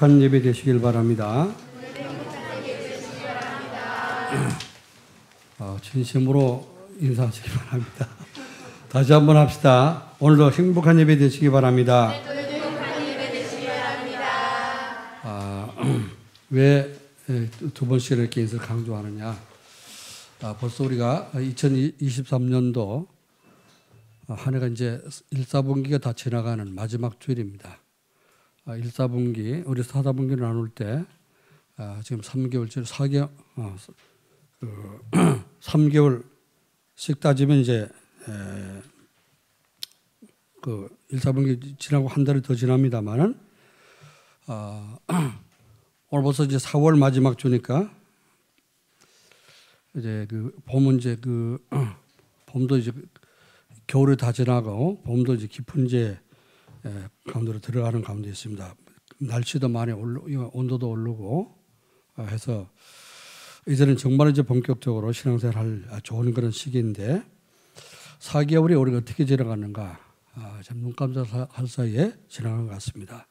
행복한 예배 되시길 바랍니다. 진심으로 인사하시기 바랍니다. 다시 한번 합시다. 오늘도 행복한 예배 되시기 바랍니다. 왜 두 번씩 이렇게 인사를 강조하느냐? 벌써 우리가 2023년도 한 해가 이제 1, 4분기가 다 지나가는 마지막 주일입니다. 1, 4분기, 우리 4, 4분기를 나눌 때 지금 3개월째, 3개월씩 따지면 이제 그 1, 4분기 지나고 한 달이 더 지납니다만은 오늘 벌써 이제 4월 마지막 주니까 이제 그 봄은 이제 그 봄도 이제 겨울이 다 지나고 봄도 이제 깊은 이제 가운데로 들어가는 가운데 있습니다. 날씨도 많이 온도도 오르고 해서 이제는 정말 이제 본격적으로 신앙생활 할 좋은 그런 시기인데 4개월이 우리가 어떻게 지나갔는가 참 눈감자할 사이에 지나간 것 같습니다.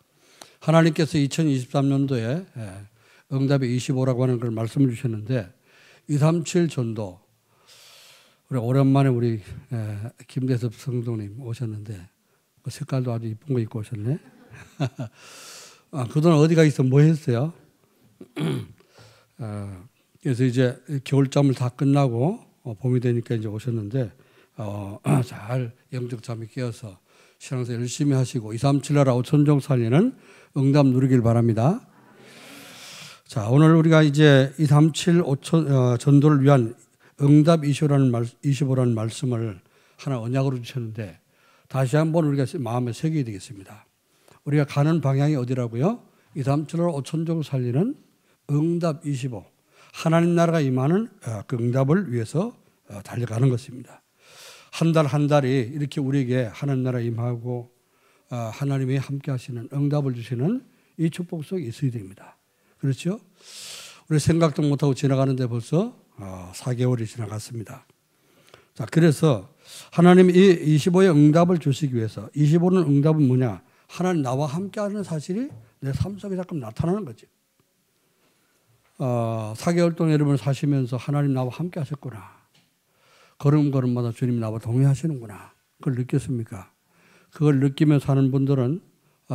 하나님께서 2023년도에 응답의 25라고 하는 걸 말씀을 주셨는데 237 전도 우리 오랜만에 우리 김대섭 성도님 오셨는데 그 색깔도 아주 이쁜 거 입고 오셨네. 그동안 어디가 있어 뭐 했어요? 그래서 이제 겨울잠을 다 끝나고 봄이 되니까 이제 오셨는데 잘 영적 잠이 깨어서 신앙생활 열심히 하시고 237 나라 5천종 살리는 응답 누리길 바랍니다. 자, 오늘 우리가 이제 237 전도를 위한 응답 25라는 말씀을 하나 언약으로 주셨는데 다시 한번 우리가 마음에 새겨야 되겠습니다. 우리가 가는 방향이 어디라고요? 237 나라 5천종 살리는 응답 25. 하나님 나라가 임하는 그 응답을 위해서 달려가는 것입니다. 한 달 한 달이 이렇게 우리에게 하나님 나라 임하고 하나님이 함께 하시는 응답을 주시는 이 축복 속에 있어야 됩니다. 그렇죠? 우리 생각도 못하고 지나가는데 벌써 4개월이 지나갔습니다. 자, 그래서 하나님이 이 25의 응답을 주시기 위해서 25는 응답은 뭐냐? 하나님 나와 함께 하는 사실이 내 삶 속에 자꾸 나타나는 거죠. 4개월 동안 여러분 사시면서 하나님 나와 함께 하셨구나. 걸음걸음마다 주님 나와 동행하시는구나. 그걸 느꼈습니까? 그걸 느끼며 사는 분들은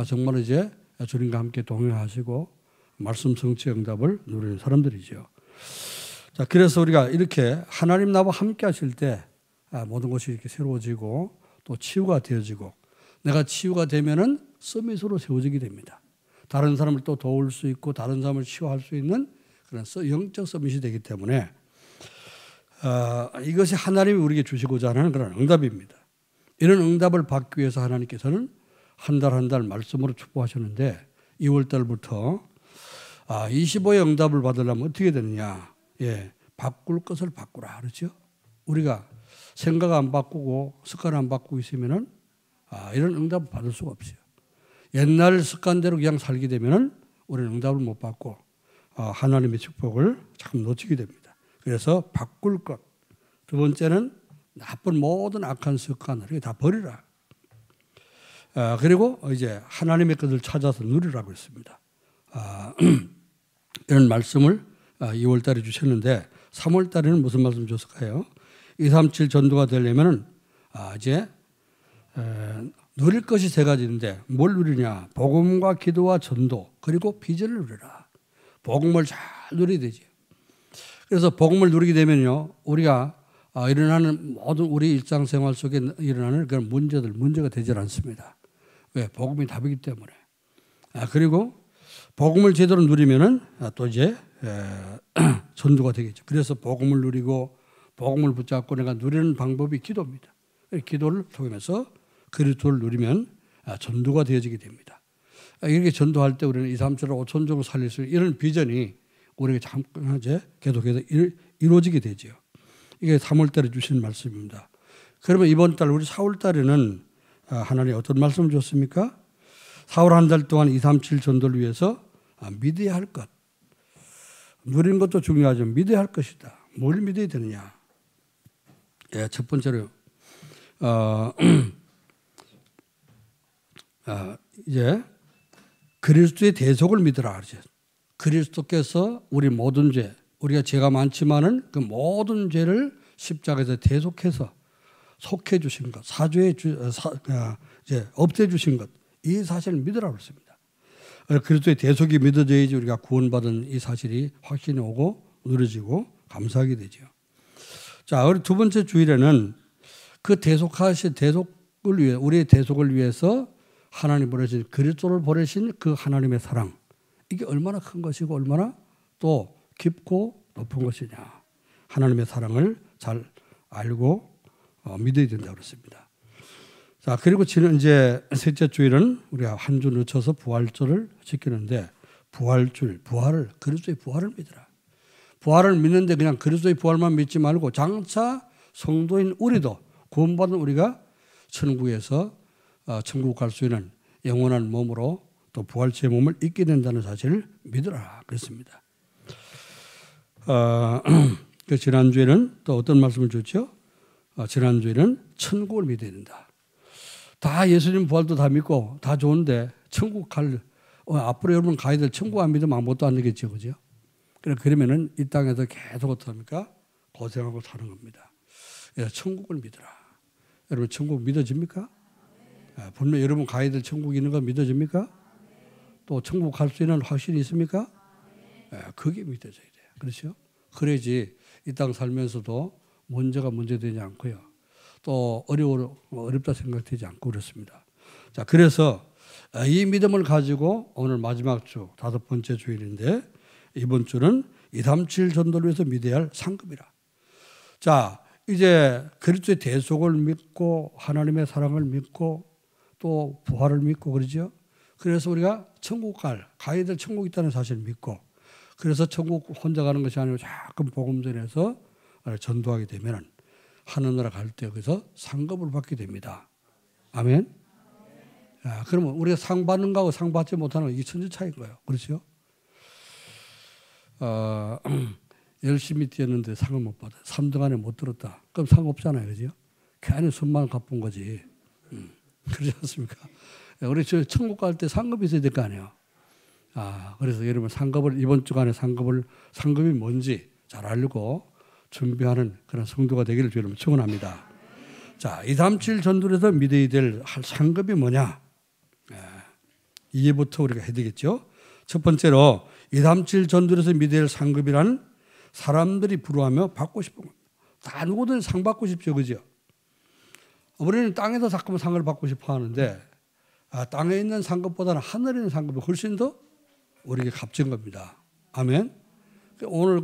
정말 이제 주님과 함께 동행하시고 말씀 성취 응답을 누리는 사람들이죠. 자, 그래서 우리가 이렇게 하나님 나와 함께 하실 때 모든 것이 이렇게 새로워지고 또 치유가 되어지고 내가 치유가 되면은 서밋으로 세워지게 됩니다. 다른 사람을 또 도울 수 있고 다른 사람을 치유할 수 있는 그런 영적 서밋이 되기 때문에 이것이 하나님이 우리에게 주시고자 하는 그런 응답입니다. 이런 응답을 받기 위해서 하나님께서는 한 달 한 달 말씀으로 축복하셨는데 2월 달부터 25의 응답을 받으려면 어떻게 되느냐? 바꿀 것을 바꾸라 그렇죠? 우리가 생각 안 바꾸고 습관 안 바꾸고 있으면은 이런 응답을 받을 수가 없어요. 옛날 습관대로 그냥 살게 되면은 우리는 응답을 못 받고 하나님의 축복을 참 놓치게 됩니다. 그래서 바꿀 것. 두 번째는 나쁜 모든 악한 습관을 다 버리라. 그리고 이제 하나님의 것을 찾아서 누리라고 했습니다. 이런 말씀을 2월 달에 주셨는데 3월 달에는 무슨 말씀 주셨을까요? 237 전도가 되려면은 이제 누릴 것이 세 가지인데 뭘 누리냐? 복음과 기도와 전도 그리고 비전을 누리라. 복음을 잘 누려야 되죠. 그래서 복음을 누리게 되면요, 우리가 일어나는 모든 우리 일상생활 속에 일어나는 그런 문제가 되질 않습니다. 왜? 복음이 답이기 때문에. 그리고 복음을 제대로 누리면은 또 이제 전도가 되겠죠. 그래서 복음을 누리고 복음을 붙잡고 내가 누리는 방법이 기도입니다. 기도를 통해서 그리스도를 누리면 전도가 되어지게 됩니다. 이렇게 전도할 때 우리는 237 5천종을 살릴 수 있는 이런 비전이 우리에게 잠깐 이제 계속해서 이루어지게 되죠. 이게 3월 달에 주신 말씀입니다. 그러면 이번 달 우리 4월 달에는 하나님 어떤 말씀을 줬습니까? 4월 한 달 동안 237 전도를 위해서 믿어야 할 것. 누리는 것도 중요하지만 믿어야 할 것이다. 뭘 믿어야 되느냐? 첫 번째로 이제 그리스도의 대속을 믿으라 그러죠. 그리스도께서 우리 모든 죄, 우리가 죄가 많지만은 그 모든 죄를 십자가에서 대속해서 속해 주신 것, 없애 주신 것, 이 사실을 믿으라고 했습니다. 그리스도의 대속이 믿어져야지 우리가 구원받은 이 사실이 확신이 오고 누려지고 감사하게 되죠. 자, 우리 두 번째 주일에는 그 대속을 위해, 우리의 대속을 위해서 하나님 보내신 그리스도를 보내신 그 하나님의 사랑, 이게 얼마나 큰 것이고 얼마나 또 깊고 높은 것이냐, 하나님의 사랑을 잘 알고 믿어야 된다고 그랬습니다. 자, 그리고 지금 이제 셋째 주일은 우리가 한 주 늦춰서 부활절을 지키는데, 부활을, 그리스도의 부활을 믿으라. 부활을 믿는데 그냥 그리스도의 부활만 믿지 말고 장차 성도인 우리도, 구원받은 우리가 천국에서 천국 갈 수 있는 영원한 몸으로 또 부활체의 몸을 입게 된다는 사실을 믿으라 그랬습니다. 그 지난주에는 또 어떤 말씀을 줬죠? 지난주에는 천국을 믿어야 된다. 다 예수님 부활도 다 믿고 다 좋은데 천국 앞으로 여러분 가야 될 천국 안 믿으면 아무것도 안 되겠죠. 그죠? 그러면은 이 땅에서 계속 어떡합니까? 고생하고 사는 겁니다. 천국을 믿으라. 여러분 천국 믿어집니까? 분명 여러분 가야 될 천국이 있는 거 믿어집니까? 또 천국 갈 수 있는 확신이 있습니까? 그게 믿어져야 돼요. 그렇죠? 그래야지 이 땅 살면서도 문제가 문제되지 않고요. 또 어렵다 생각되지 않고 그렇습니다. 자, 그래서 이 믿음을 가지고 오늘 마지막 주, 5번째 주일인데, 이번 주는 237 전도를 위해서 믿어야 할 상급이라. 자, 이제 그리스도의 대속을 믿고 하나님의 사랑을 믿고 또 부활을 믿고 그러죠. 그래서 우리가 천국 가야 될 천국이 있다는 사실을 믿고, 그래서 천국 혼자 가는 것이 아니고 자꾸 복음 전해서 전도하게 되면 하늘나라 갈 때 거기서 상급을 받게 됩니다. 아멘. 자, 그러면 우리가 상 받는 거하고 상 받지 못하는 거, 이게 천지 차이인 거예요. 그렇죠? 열심히 뛰었는데 상을 못 받아. 3등 안에 못 들었다. 그럼 상 없잖아요. 그죠? 괜히 손만 갚은 거지. 그렇지 않습니까? 우리 천국 갈 때 상급이 있어야 될 거 아니에요. 그래서 여러분 이번 주간에 상급이 뭔지 잘 알고 준비하는 그런 성도가 되기를 여러분 축원합니다. 자, 237 전도에서 믿어야 될 상급이 뭐냐? 이해부터 우리가 해야 되겠죠. 첫 번째로 237 전도에서 믿어야 할 상급이란 사람들이 부러워하며 받고 싶은 겁니다. 다 누구든 상 받고 싶죠. 그죠? 우리는 땅에서 자꾸만 상을 받고 싶어 하는데, 땅에 있는 상급보다는 하늘에 있는 상급이 훨씬 더 우리에게 값진 겁니다. 아멘. 오늘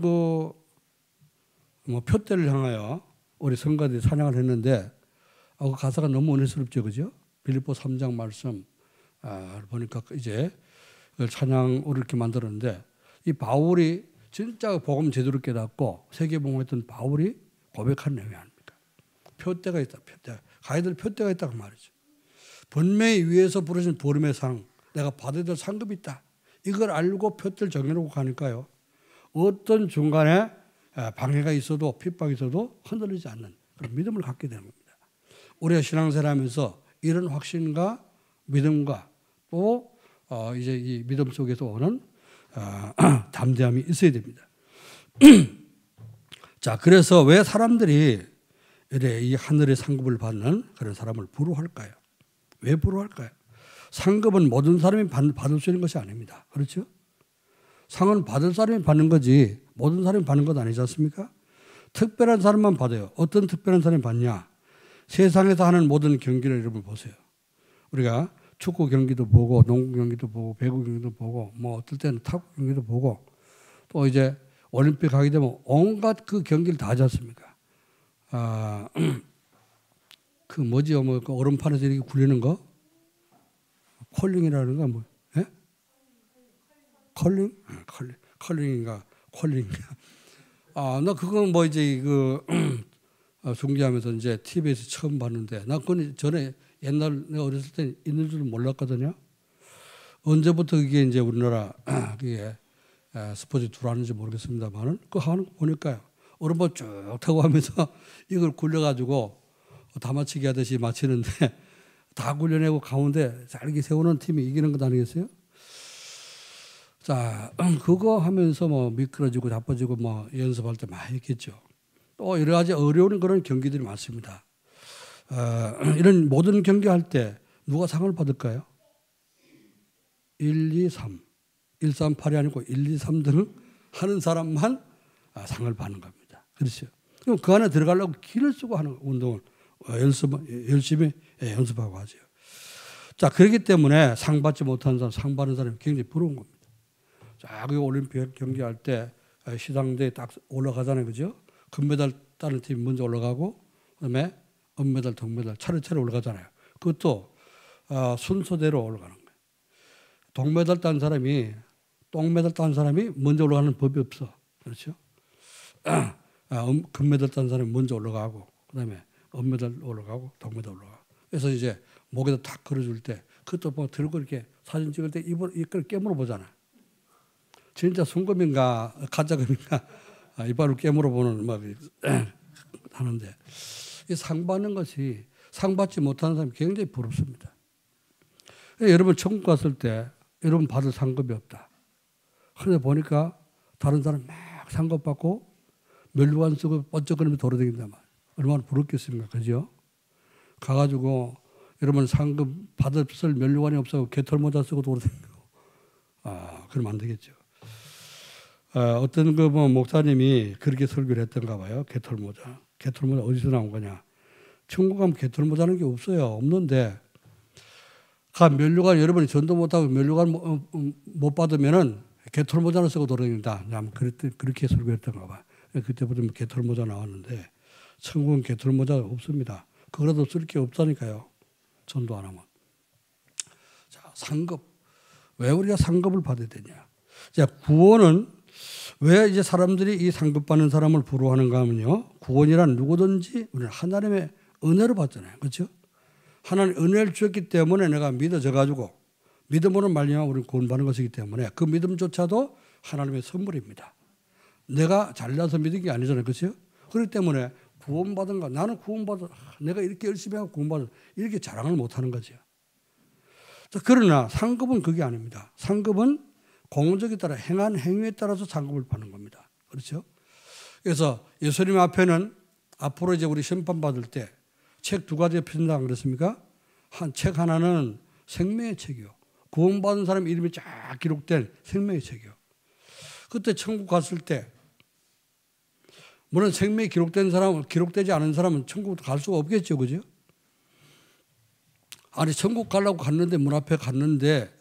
표대를 향하여 우리 성가들이 찬양을 했는데, 그 가사가 너무 은혜스럽죠. 그죠? 빌립보 3장 말씀 보니까 이제 찬양으로 이렇게 만들었는데, 이 바울이 진짜 복음 제대로 깨닫고 세계복음했던 바울이 고백한 내용이 아닙니까? 표대가 있다. 가야 될 표대가 있다고 말이죠. 분명히 위에서 부르신 보름의 상, 내가 받아야 될 상급이 있다. 이걸 알고 표대를 정해놓고 가니까요, 어떤 중간에 방해가 있어도 핍박이 있어도 흔들리지 않는 그런 믿음을 갖게 되는 겁니다. 우리가 신앙생활하면서 이런 확신과 믿음과 또 이제 이 믿음 속에서 오는 담대함이 있어야 됩니다. 자, 그래서 왜 사람들이 이래 이 하늘의 상급을 받는 그런 사람을 부러워할까요? 왜 부러워할까요? 상급은 모든 사람이 받을 수 있는 것이 아닙니다. 그렇죠? 상은 받을 사람이 받는 거지 모든 사람이 받는 것 아니지 않습니까? 특별한 사람만 받아요. 어떤 특별한 사람이 받냐? 세상에서 하는 모든 경기를 여러분 보세요. 우리가 축구 경기도 보고 농구 경기도 보고 배구 경기도 보고 뭐 어떨 때는 탁구 경기도 보고 또 이제 올림픽 가게 되면 온갖 그 경기를 다 하지 않습니까? 그 뭐지? 그 얼음판에서 이렇게 굴리는 거? 컬링이라는 거 뭐? 예? 컬링? 컬링인가? 컬링인가? 나 그건 뭐 이제 중계하면서 이제 TV에서 처음 봤는데, 나 그건 전에 옛날 내가 어렸을 때 있는 줄 몰랐거든요. 언제부터 이게 이제 우리나라 그게 스포츠 들어왔는지 모르겠습니다만은 그 하는 거 보니까요. 얼음판 쭉 타고 하면서 이걸 굴려가지고 다 맞추기 하듯이 맞히는데 다 굴려내고 가운데 잘게 세우는 팀이 이기는 것 아니겠어요? 자, 그거 하면서 뭐 미끄러지고 자빠지고 뭐 연습할 때 많이 했겠죠. 또 여러 가지 어려운 그런 경기들이 많습니다. 이런 모든 경기할 때 누가 상을 받을까요? 1, 2, 3. 1, 3, 8이 아니고 1, 2, 3등을 하는 사람만 상을 받는 겁니다. 그렇죠. 그럼 그 안에 들어가려고 기를 쓰고 하는 운동을 열심히 연습하고 하죠. 자, 그렇기 때문에 상 받지 못하는 사람, 상 받는 사람이 굉장히 부러운 겁니다. 자, 그 올림픽 경기할 때 시상대에 딱 올라가잖아요. 그죠? 금메달 따는 팀이 먼저 올라가고, 그 다음에 은메달, 동메달 차례차례 올라가잖아요. 그것도 순서대로 올라가는 거예요. 동메달 딴 사람이, 똥메달 딴 사람이 먼저 올라가는 법이 없어. 그렇죠? 금메달 딴 사람이 먼저 올라가고, 그 다음에 은메달 올라가고, 동메달 올라가고. 그래서 이제 목에다 탁 걸어줄 때, 그것도 뭐 들고 이렇게 사진 찍을 때 이걸 깨물어 보잖아요. 진짜 순금인가, 가짜금인가, 이빨을 깨물어 보는 막 하는데, 이 상 받는 것이 상 받지 못하는 사람이 굉장히 부럽습니다. 여러분 천국 갔을 때 여러분 받을 상급이 없다. 그런데 보니까 다른 사람 막 상급 받고 면류관 쓰고 번쩍거리면서 돌아다닌단 말이에요. 얼마나 부럽겠습니까? 그죠? 가가지고 여러분 상급 받을 면류관이 없어서 개털모자 쓰고 돌아다니고 그러면 안 되겠죠. 어떤 그 뭐 목사님이 그렇게 설교를 했던가 봐요. 개털모자. 개털모자 어디서 나온 거냐. 천국 가면 개털모자는 게 없어요. 없는데 면류관 여러분이 전도 못하고 면류관 못 받으면은 개털모자를 쓰고 돌아다닌다. 그렇게 설교했던가 봐. 그때부터 개털모자 나왔는데 천국은 개털모자가 없습니다. 그거라도 쓸 게 없다니까요. 전도 안 하면. 자, 상급. 왜 우리가 상급을 받아야 되냐. 자, 구원은 왜 이제 사람들이 이 상급 받는 사람을 부러워하는가 하면요. 구원이란 누구든지 우리는 하나님의 은혜로 받잖아요. 그렇죠? 하나님 은혜를 주었기 때문에 내가 믿어져 가지고 믿음으로 말미암아 우리는 구원받는 것이기 때문에 그 믿음조차도 하나님의 선물입니다. 내가 잘나서 믿은 게 아니잖아요. 그렇죠? 그렇기 때문에 구원받은 거 나는 구원받아 내가 이렇게 열심히 하고 구원받아 이렇게 자랑을 못하는 거죠. 자, 그러나 상급은 그게 아닙니다. 상급은 공적에 따라 행한 행위에 따라서 상급을 받는 겁니다. 그렇죠? 그래서 예수님 앞에는 앞으로 이제 우리 심판 받을 때 책 두 가지가 펴진다 그랬습니까? 책 하나는 생명의 책이요. 구원받은 사람 이름이 쫙 기록된 생명의 책이요. 그때 천국 갔을 때 물론 생명이 기록된 사람, 기록되지 않은 사람은 천국 갈 수가 없겠죠. 그죠? 아니 천국 가려고 갔는데 문 앞에 갔는데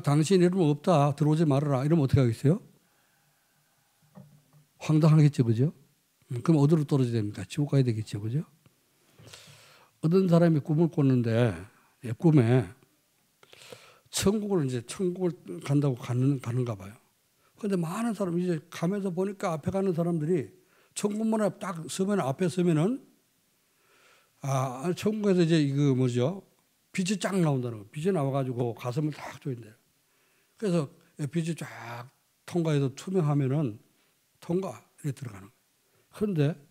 당신 이름 없다. 들어오지 말아라. 이러면 어떻게 하겠어요? 황당하겠죠. 그죠? 그럼 어디로 떨어져야 됩니까? 지옥 가야 되겠죠. 그죠? 어떤 사람이 꿈을 꿨는데 꿈에 천국을 간다고 가는가 봐요. 그런데 많은 사람이 이제 가면서 보니까 앞에 가는 사람들이 천국문 앞에 딱 서면 앞에 서면은 천국에서 이제 이거 뭐죠? 빛이 쫙 나온다는 거예요. 빛이 나와가지고 가슴을 딱 조인대요. 그래서 빛이 쫙 통과해서 투명하면은 통과 이렇게 들어가는 거예요. 그런데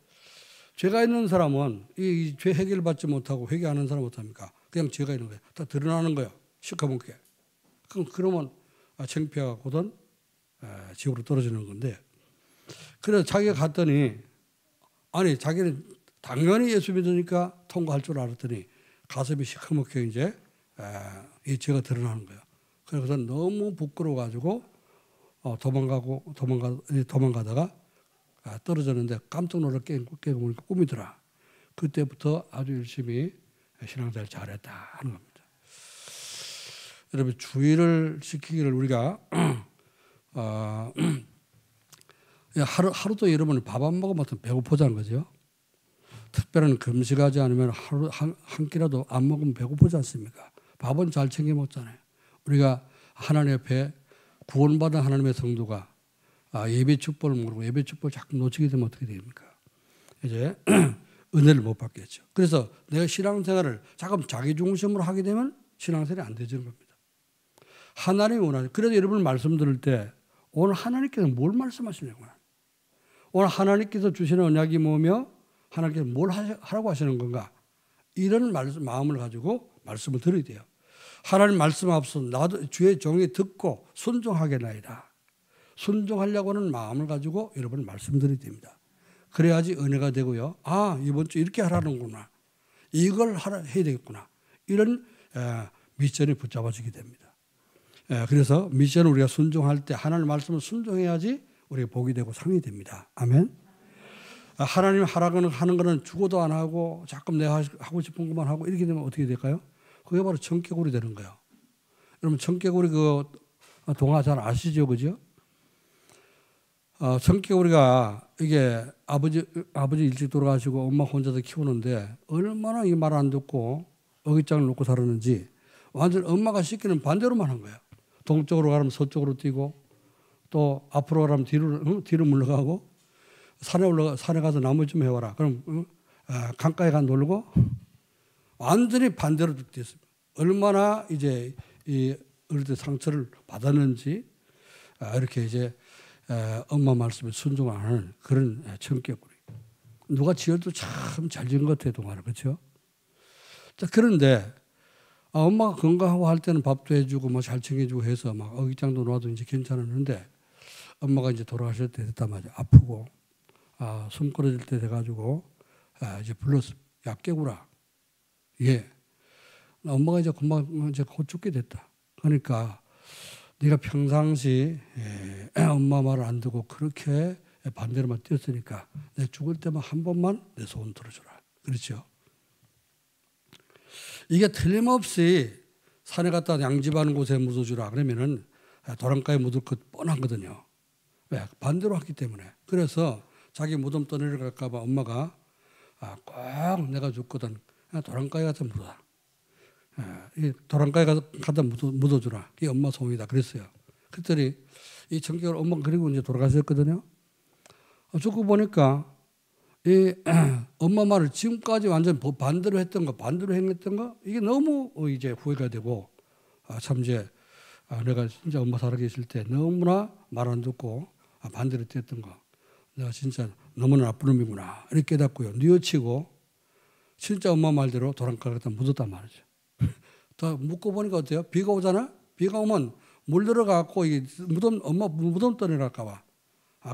죄가 있는 사람은 이 죄 해결 받지 못하고 회개하는 사람은 어떡합니까? 그냥 죄가 있는 거예요. 다 드러나는 거예요. 시커멓게. 그러면 창피하고든 지옥으로 떨어지는 건데 그래서 자기가 갔더니 자기는 당연히 예수 믿으니까 통과할 줄 알았더니 가슴이 시커멓게 이제 이 죄가 드러나는 거예요. 그래서 너무 부끄러워가지고 도망가다가 떨어졌는데 깜짝 놀라 깨고 보니까 꿈이더라. 그때부터 아주 열심히 신앙생활 잘했다 하는 겁니다. 여러분 주의를 시키기를 우리가 하루도 여러분 밥 안 먹으면 배고프자는 거죠. 특별한 금식하지 않으면 하루 한 끼라도 안 먹으면 배고프지 않습니까? 밥은 잘 챙겨 먹잖아요. 우리가 하나님 옆에 구원받은 하나님의 성도가 예배 축복을 모르고 예배 축복을 자꾸 놓치게 되면 어떻게 됩니까? 이제 은혜를 못 받겠죠. 그래서 내가 신앙생활을 자꾸 자기 중심으로 하게 되면 신앙생활이 안 되는 겁니다. 하나님이 원하는. 그래서 여러분 말씀 들을 때 오늘 하나님께서 뭘 말씀하시려고 하나? 오늘 하나님께서 주시는 언약이 뭐며 하나님께서 뭘 하라고 하시는 건가? 이런 마음을 가지고 말씀을 들어야 돼요. 하나님 말씀 앞서 나도 주의 종이 듣고 순종하겠나이다. 순종하려고는 마음을 가지고 여러분 말씀드려야 됩니다. 그래야지 은혜가 되고요. 아, 이번 주 이렇게 하라는구나. 이걸 해야 되겠구나. 이런 미션이 붙잡아지게 됩니다. 그래서 미션을 우리가 순종할 때 하나님 말씀을 순종해야지 우리가 복이 되고 상이 됩니다. 아멘. 하나님 하라고 하는 거는 죽어도 안 하고 자꾸 내가 하고 싶은 것만 하고 이렇게 되면 어떻게 될까요? 그게 바로 청개구리 되는 거예요. 여러분 청개구리 그 동화 잘 아시죠, 그죠? 청개구리가 이게 아버지 일찍 돌아가시고 엄마 혼자서 키우는데 얼마나 이 말 안 듣고 어깃장을 놓고 살았는지 완전 엄마가 시키는 반대로만 한 거예요. 동쪽으로 가면 서쪽으로 뛰고 또 앞으로 가면 뒤로 물러가고 산에 가서 나무 좀 해와라. 그럼 강가에 가 놀고 완전히 반대로 됐습니다. 얼마나 이제 이 어릴 때 상처를 받았는지 이렇게 이제 엄마 말씀에 순종하는 그런 청개구리. 누가 지어도 참 잘 지은 것 같아요, 동화를. 그렇죠? 자, 그런데 엄마가 건강하고 할 때는 밥도 해주고 뭐 잘 챙겨주고 해서 막 어깃장도 놓아도 이제 괜찮았는데 엄마가 이제 돌아가실 때 됐단 말이야. 아프고 숨 끊어질 때 돼가지고 이제 불렀어. 야, 깨구라. 예. 엄마가 이제 금방 이제 곧 죽게 됐다. 그러니까 네가 평상시 엄마 말을 안 듣고 그렇게 반대로만 뛰었으니까 내 죽을 때만 한 번만 내 소원 들어주라. 그렇죠? 이게 틀림없이 산에 갔다 양집하는 곳에 묻어주라. 그러면은 도랑가에 묻을 것 뻔하거든요. 왜? 반대로 했기 때문에. 그래서 자기 무덤 떠내려갈까 봐 엄마가 꼭 내가 죽거든 도랑가에 가서 묻어라. 도랑가에 가서 묻어주라. 이게 엄마 소원이다. 그랬어요. 그랬더니 이 청개구리 엄마가 그리고 이제 돌아가셨거든요. 죽고 보니까 이 엄마 말을 지금까지 완전 반대로 했던 거, 반대로 행했던 거 이게 너무 이제 후회가 되고 참 이제 내가 진짜 엄마 살아계실 때 너무나 말 안 듣고 반대로 뛰었던 거 내가 진짜 너무나 나쁜 놈이구나 이렇게 깨닫고요. 뉘어치고 진짜 엄마 말대로 도랑가에 갖다 묻었단 말이죠. 더 묻고 보니까 어때요? 비가 오잖아? 비가 오면 물 들어가고 엄마 무덤 떠내려갈까 봐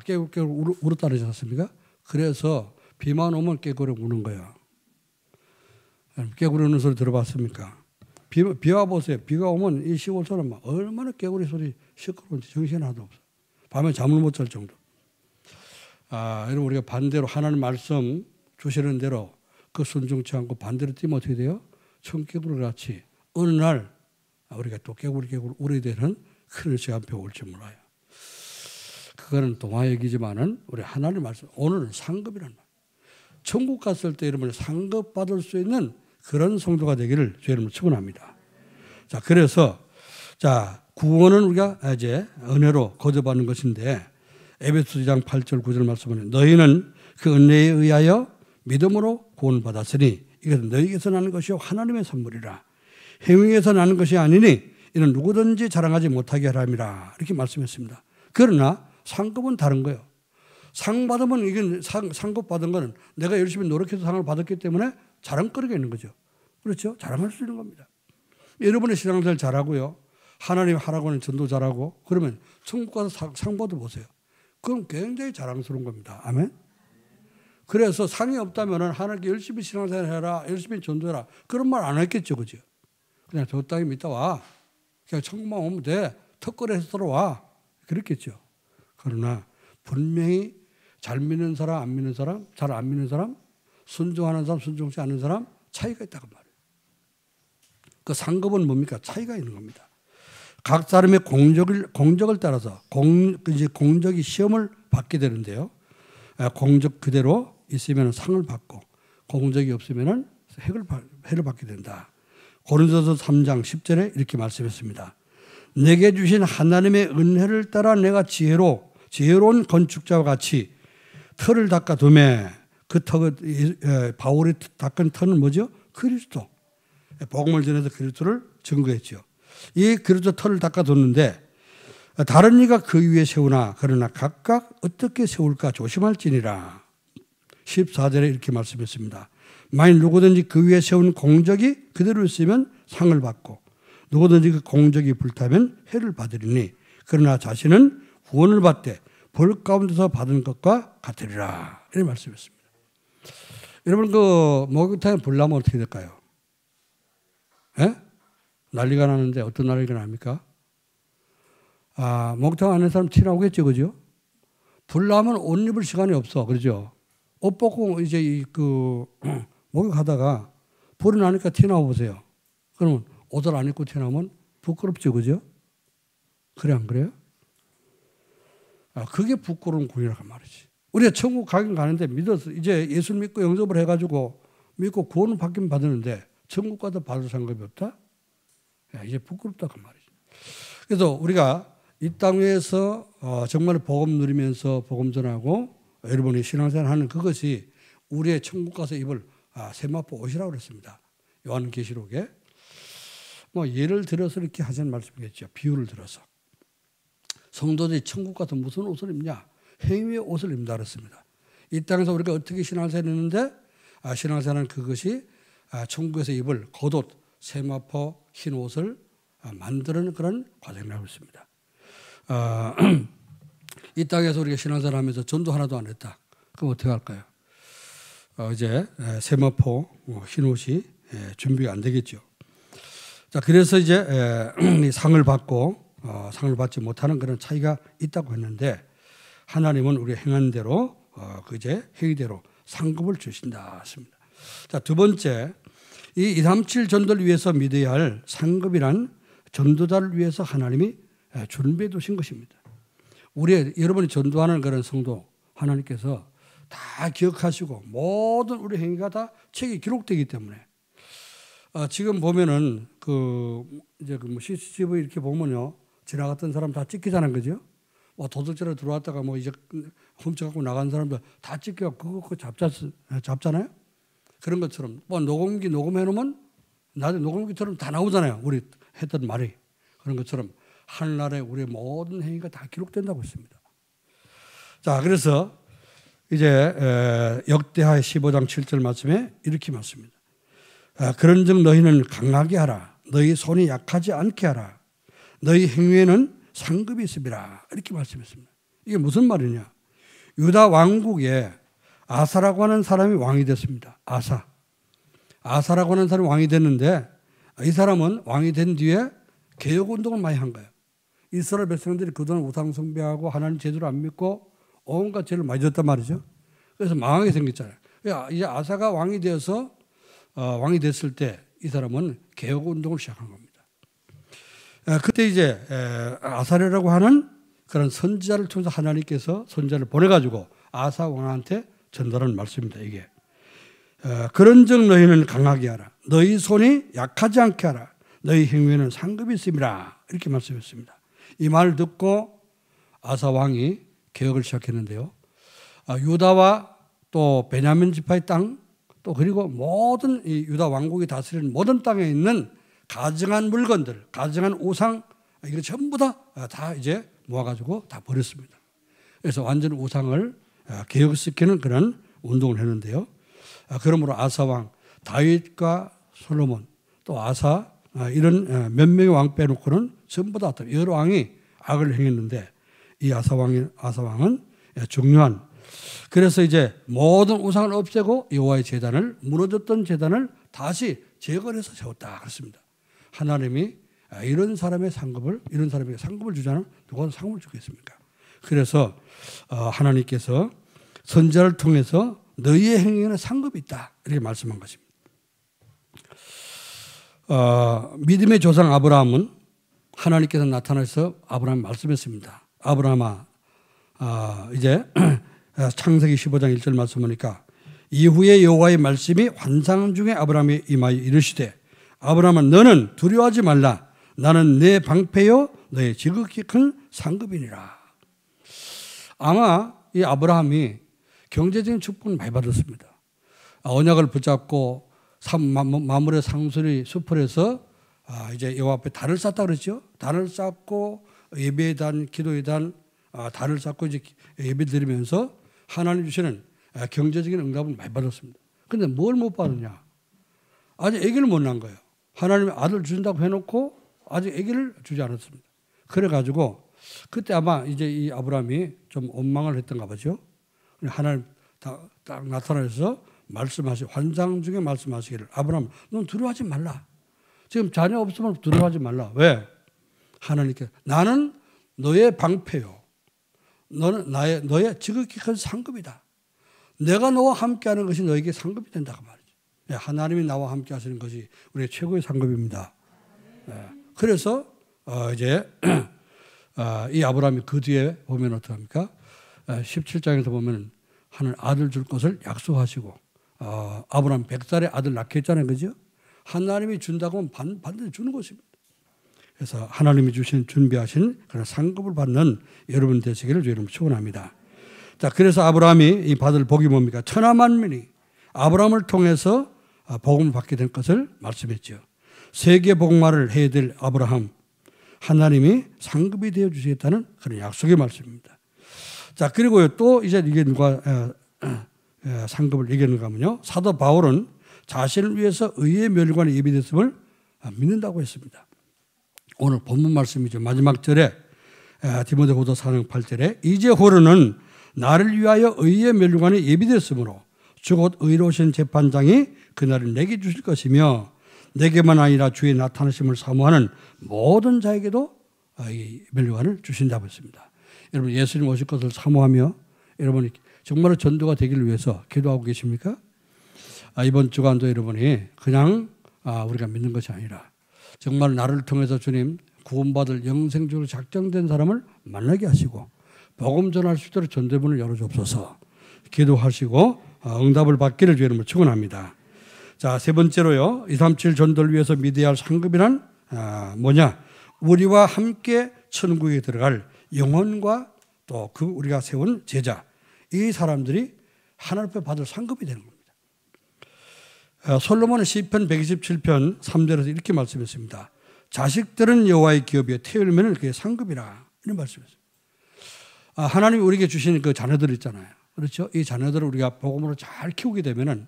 깨구리 울었다지 않습니까? 그래서 비만 오면 깨구리 우는 거야. 깨구리 우는 소리 들어봤습니까? 비 와 보세요. 비가 오면 이 시골 사람 얼마나 깨구리 소리 시끄러운지 정신 하나도 없어. 밤에 잠을 못 잘 정도. 여러분 우리가 반대로 하나님 말씀 주시는 대로 그 순종치 않고 반대로 뛰면 어떻게 돼요? 청개구리 같이 어느 날 우리가 또 깨구리 울어야 되는 그런 시간 앞에 올지 몰라요. 그거는 동화 얘기지만은 우리 하나님 말씀 오늘은 상급이란 말. 천국 갔을 때 여러분 상급 받을 수 있는 그런 성도가 되기를 주 이름으로 축원합니다. 자, 그래서 자 구원은 우리가 이제 은혜로 거저받는 것인데 에베소 2장 8절 9절 말씀은 너희는 그 은혜에 의하여 믿음으로 구원을 받았으니 이것은 너희에게서 나는 것이요 하나님의 선물이라. 행위에서 나는 것이 아니니 이는 누구든지 자랑하지 못하게 하람이라. 이렇게 말씀했습니다. 그러나 상급은 다른 거예요. 상 받으면 이게 상급 받은 거는 내가 열심히 노력해서 상을 받았기 때문에 자랑거리가 있는 거죠. 그렇죠? 자랑할 수 있는 겁니다. 여러분의 신앙생활 잘하고요. 하나님 하라고 하는 전도 잘하고 그러면 천국 가서 상 받아보세요. 그럼 굉장히 자랑스러운 겁니다. 아멘? 그래서 상이 없다면 하나님께 열심히 신앙생활 해라. 열심히 전도해라. 그런 말 안 했겠죠. 그죠? 그냥 저 땅에 믿다 와. 그냥 천국만 오면 돼. 턱걸이에서 들어와. 그랬겠죠. 그러나 분명히 잘 믿는 사람, 안 믿는 사람, 잘 안 믿는 사람, 순종하는 사람, 순종치 않는 사람 차이가 있다고 말이에요. 그 상급은 뭡니까? 차이가 있는 겁니다. 각 사람의 공적을 따라서 공적이 시험을 받게 되는데요. 공적 그대로 있으면 상을 받고 공적이 없으면 해를 받게 된다. 고린도서 3장 10절에 이렇게 말씀했습니다. 내게 주신 하나님의 은혜를 따라 내가 지혜로운 건축자와 같이 터를 닦아두매 그 바울이 닦은 터는 뭐죠? 그리스도. 복음을 전해서 그리스도를 증거했죠. 이 그리스도 터를 닦아뒀는데 다른 이가 그 위에 세우나 그러나 각각 어떻게 세울까 조심할지니라. 14절에 이렇게 말씀했습니다. 만일 누구든지 그 위에 세운 공적이 그대로 있으면 상을 받고 누구든지 그 공적이 불타면 해를 받으리니 그러나 자신은 구원을 받되 벌 가운데서 받은 것과 같으리라. 이런 말씀이었습니다. 여러분 그 목욕탕에 불 나면 어떻게 될까요? 예? 난리가 나는데 어떤 난리가 납니까? 목욕탕 안에 사람 티 나오겠죠, 그죠? 불 나면 옷 입을 시간이 없어, 그렇죠? 옷 벗고 이제 목욕하다가 불이 나니까 티 나와 보세요. 그러면 옷을 안 입고 티 나오면 부끄럽죠, 그죠? 그래 안 그래요? 그게 부끄러운 구이라고 말이지. 우리가 천국 가긴 가는데 믿어서 이제 예수 믿고 영접을 해가지고 믿고 구원을 받긴 받았는데 천국 가도 받을 상급이 없다? 이제 부끄럽다고 말이지. 그래서 우리가 이 땅 위에서 정말 복음 누리면서 복음 전하고 여러분이 신앙생활 하는 그것이 우리의 천국 가서 입을 세마포 옷이라고 그랬습니다. 요한계시록에. 뭐 예를 들어서 이렇게 하자는 말씀이겠죠. 비유를 들어서. 성도들이 천국 가서 무슨 옷을 입냐? 행위의 옷을 입는다 그랬습니다. 이 땅에서 우리가 어떻게 신앙생활을 했는데 신앙생활은 그것이 천국에서 입을 겉옷, 세마포, 흰 옷을 만드는 그런 과정이라고 있습니다. 이 땅에서 우리가 신앙생활을 하면서 전도 하나도 안 했다. 그럼 어떻게 할까요? 이제 세마포, 흰 옷이 준비가 안 되겠죠. 자, 그래서 이제 상을 받고 상을 받지 못하는 그런 차이가 있다고 했는데 하나님은 우리 행한 대로 그제 행위대로 상급을 주신다 했습니다. 자, 두 번째, 이 237 전도를 위해서 믿어야 할 상급이란 전도자를 위해서 하나님이 준비해 두신 것입니다. 여러분이 전도하는 그런 성도 하나님께서 다 기억하시고 모든 우리 행위가 다 책에 기록되기 때문에 지금 보면은 이제 CCTV 이렇게 보면요 지나갔던 사람 다 찍히잖아요, 그죠? 도둑질에 들어왔다가 이제 훔쳐갖고 나간 사람들 다 찍혀 그거 잡잖아요. 그런 것처럼 녹음기 녹음해놓으면 나중에 녹음기처럼 다 나오잖아요. 우리 했던 말이 그런 것처럼 하늘나라에 우리의 모든 행위가 다 기록된다고 했습니다. 자, 그래서 이제 역대하 15장 7절 말씀에 이렇게 말씀입니다. 그런즉 너희는 강하게 하라. 너희 손이 약하지 않게 하라. 너희 행위에는 상급이 있음이라. 이렇게 말씀했습니다. 이게 무슨 말이냐? 유다 왕국에 아사라고 하는 사람이 왕이 됐습니다. 아사라고 하는 사람이 왕이 됐는데 이 사람은 왕이 된 뒤에 개혁운동을 많이 한 거예요. 이스라엘 백성들이 그동안 우상 숭배하고 하나님 제대로 안 믿고 온갖 죄를 많이 졌단 말이죠. 그래서 망하게 생겼잖아요. 이제 아사가 왕이 되어서 왕이 됐을 때 이 사람은 개혁운동을 시작한 겁니다. 그때 이제 아사랴라고 하는 그런 선지자를 통해서 하나님께서 선지자를 보내가지고 아사 왕한테 전달하는 말씀입니다. 이게 그런즉 너희는 강하게 하라. 너희 손이 약하지 않게 하라. 너희 행위에는 상급이 있음이라. 이렇게 말씀했습니다. 이 말을 듣고 아사 왕이 개혁을 시작했는데요. 유다와 또 베냐민 지파의 땅, 또 그리고 모든 이 유다 왕국이 다스리는 모든 땅에 있는 가증한 물건들, 가증한 우상, 이거 전부 다 이제 모아가지고 다 버렸습니다. 그래서 완전 우상을 개혁시키는 그런 운동을 했는데요. 그러므로 아사왕, 다윗과 솔로몬, 또 아사, 이런 몇 명의 왕 빼놓고는 전부 다 여러 왕이 악을 행했는데 이 아사왕은 중요한, 그래서 이제 모든 우상을 없애고 여호와의 제단을, 무너졌던 제단을 다시 재건해서 세웠다 그렇습니다. 하나님이 이런 사람에게 상급을 주자면 누가 상급을 주겠습니까? 그래서 하나님께서 선지자를 통해서 너희의 행위에는 상급이 있다 이렇게 말씀한 것입니다. 믿음의 조상 아브라함은 하나님께서 나타나서 아브라함 말씀했습니다. 아브라함아, 이제 창세기 15장 1절 말씀 보니까 이후에 여호와의 말씀이 환상 중에 아브라함에 임하여 이르시되 아브라함아 너는 두려워하지 말라. 나는 내 방패요 너의 지극히 큰 상급이니라. 아마 이 아브라함이 경제적인 축복을 많이 받았습니다. 언약을 붙잡고 마물의 상수리 숲을에서 이제 여호와 앞에 단을 쌓다 그랬죠. 단을 쌓고 예배의 단, 기도의 단, 단을 쌓고 이제 예배 드리면서 하나님 주시는 경제적인 응답을 많이 받았습니다. 그런데 뭘 못 받느냐? 아직 아기를 못 낳은 거예요. 하나님이 아들 주신다고 해놓고 아직 아기를 주지 않았습니다. 그래가지고 그때 아마 이제 이 아브라함이 좀 원망을 했던가 보죠. 하나님 딱 나타나서 환상 중에 말씀하시기를 아브라함 넌 두려워하지 말라. 지금 자녀 없으면 두려워하지 말라. 왜? 하나님께 나는 너의 방패요. 너는 너의 지극히 큰 상급이다. 내가 너와 함께하는 것이 너에게 상급이 된다고 말이죠. 하나님이 나와 함께하시는 것이 우리의 최고의 상급입니다. 그래서 이제 이 아브라함이 그 뒤에 보면 어떡합니까? 17장에서 보면 하나님 아들 줄 것을 약속하시고 아브라함 100살에 아들 낳게 했잖아요. 그죠? 하나님이 준다고 하면 반드시 주는 것입니다. 그래서 하나님이 준비하신 그런 상급을 받는 여러분 되시기를 주의 이름으로 축원합니다. 자, 그래서 아브라함이 이 받을 복이 뭡니까? 천하 만민이 아브라함을 통해서 복음을 받게 된 것을 말씀했죠. 세계 복음화를 해야 될 아브라함, 하나님이 상급이 되어 주시겠다는 그런 약속의 말씀입니다. 자, 그리고 또 이제 이게 누가 상급을 얘기하는가 하면요. 사도 바울은 자신을 위해서 의의 멸관에 예비됐음을 믿는다고 했습니다. 오늘 본문 말씀이죠. 마지막 절에 디모데후서 4장 8절에 이제 호르는 나를 위하여 의의 멸관에 예비됐으므로 주 곧 의로우신 재판장이 그날을 내게 주실 것이며 내게만 아니라 주의 나타나심을 사모하는 모든 자에게도 이 멸관을 주신다고 했습니다. 여러분 예수님 오실 것을 사모하며 여러분이 정말로 전도가 되기를 위해서 기도하고 계십니까? 이번 주간도 여러분이 그냥 우리가 믿는 것이 아니라 정말 나를 통해서 주님 구원받을 영생적으로 작정된 사람을 만나게 하시고 복음 전할 수 있도록 전대문을 열어주옵소서. 기도하시고 응답을 받기를 주의 이름으로 축원합니다. 자, 세 번째로요. 237 전도를 위해서 믿어야 할 상급이란 뭐냐? 우리와 함께 천국에 들어갈 영혼과 또 그 우리가 세운 제자 이 사람들이 하나님 앞에 받을 상급이 되는 겁니다. 솔로몬의 시편 127편 3절에서 이렇게 말씀했습니다. 자식들은 여호와의 기업이요 태울면은 그게 상급이라 이런 말씀이었어요. 하나님이 우리에게 주신 그 자녀들 있잖아요. 그렇죠? 이 자녀들을 우리가 복음으로 잘 키우게 되면은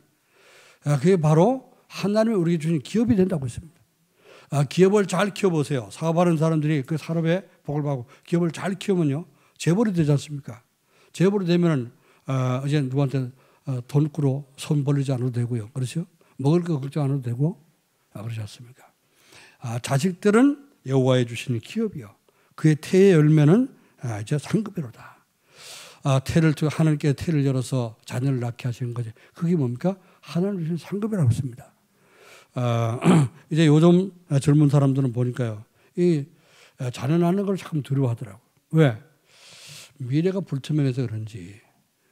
그게 바로 하나님이 우리에게 주신 기업이 된다고 했습니다. 기업을 잘 키워보세요. 사업하는 사람들이 그 산업에 복을 받고 기업을 잘 키우면요 재벌이 되지 않습니까? 재벌이 되면은 이제 누구한테 돈 꾸러 손 벌리지 않아도 되고요. 그렇죠? 먹을 거 걱정 안 해도 되고 그렇지 않습니까? 자식들은 여호와의 주시는 기업이요. 그의 태의 열매는 이제 상급이로다. 하나님께 태를 열어서 자녀를 낳게 하시는 거지. 그게 뭡니까? 하나님 주신 상급이라고 했습니다. 이제 요즘 젊은 사람들은 보니까요. 이 자녀 낳는 걸 자꾸 두려워하더라고요. 왜? 미래가 불투명해서 그런지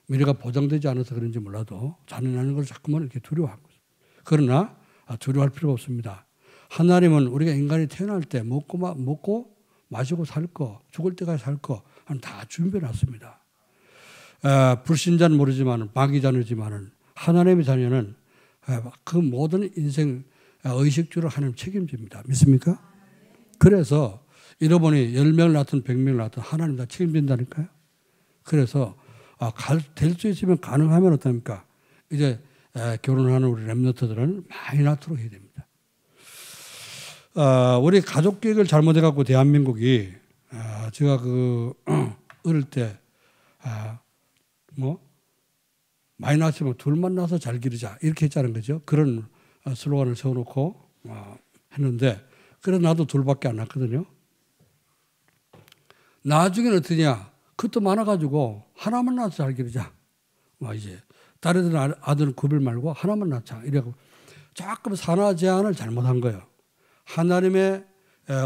미래가 보장되지 않아서 그런지 몰라도 자녀 낳는 걸 자꾸만 이렇게 두려워하고 있어요. 그러나 두려워할 필요가 없습니다. 하나님은 우리가 인간이 태어날 때 먹고 마시고 살 거, 죽을 때까지 살 거 다 준비해 놨습니다. 불신자는 모르지만 마귀 자녀지만은 하나님의 자녀는 그 모든 인생 의식주를 하나님 책임집니다. 믿습니까? 그래서 여러분이 10명을 낳든 100명을 낳든 하나님 다 책임진다니까요. 그래서 될 수 있으면 가능하면 어떻습니까? 이제 결혼하는 우리 렘너트들은 많이 낳도록 해야 됩니다. 우리 가족 계획을 잘못해갖고 대한민국이 제가 어릴 때 많이 낳았으면 둘만 낳아서 잘 기르자 이렇게 했자는 거죠. 그런 슬로건을 세워놓고 했는데 그래서 나도 둘밖에 안 낳거든요. 나중에는 어떠냐? 그것도 많아가지고 하나만 낳아서 잘 기르자. 이제 다른 아들은 구별 말고 하나만 낳자. 이래고 조금 산하 제한을 잘못한 거예요. 하나님의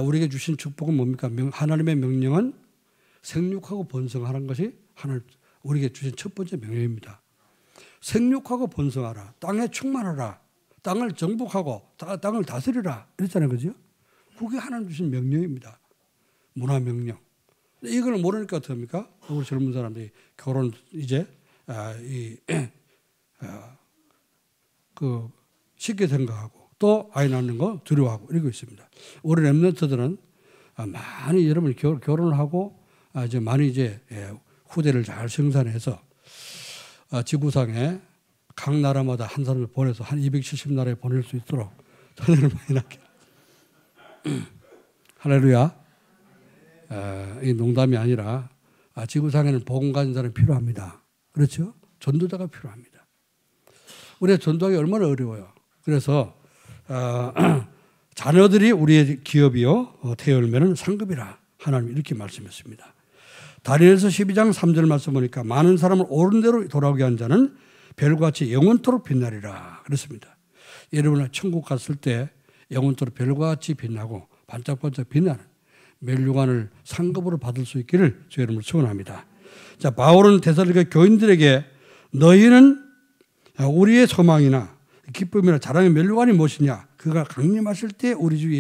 우리에게 주신 축복은 뭡니까? 하나님의 명령은 생육하고 번성하는 것이 하나님 우리에게 주신 첫 번째 명령입니다. 생육하고 번성하라. 땅에 충만하라. 땅을 정복하고 땅을 다스리라. 이랬잖아요. 그죠? 그게 하나님 주신 명령입니다. 문화 명령. 이걸 모르니까 어떡합니까? 우리 젊은 사람들이 결혼 이제 쉽게 생각하고 또 아이 낳는 거 두려워하고 이러고 있습니다. 우리 렘넌트들은 많이 여러분이 결혼을 하고 이제 많이 이제 후대를 잘 생산해서 지구상에 각 나라마다 한 사람을 보내서 한 270나라에 보낼 수 있도록 자녀를 많이 낳게. 할렐루야. 이 농담이 아니라 지구상에는 복음 가진 사람이 필요합니다. 그렇죠? 전도자가 필요합니다. 우리가 전도하기 얼마나 어려워요. 그래서 자녀들이 우리의 기업이요 태열면은 상급이라 하나님 이렇게 말씀했습니다. 다니엘서 12장 3절 말씀 보니까 많은 사람을 옳은 대로 돌아오게 한 자는 별같이 영원토록 빛나리라 그랬습니다. 여러분 천국 갔을 때 영원토록 별같이 빛나고 반짝반짝 빛나는 멸류관을 상급으로 받을 수 있기를 주의 이름으로 축원합니다. 자, 바울은 데살로니가 교인들에게 너희는 우리의 소망이나 기쁨이나 자랑의 멸류관이 무엇이냐? 그가 강림하실 때 우리 주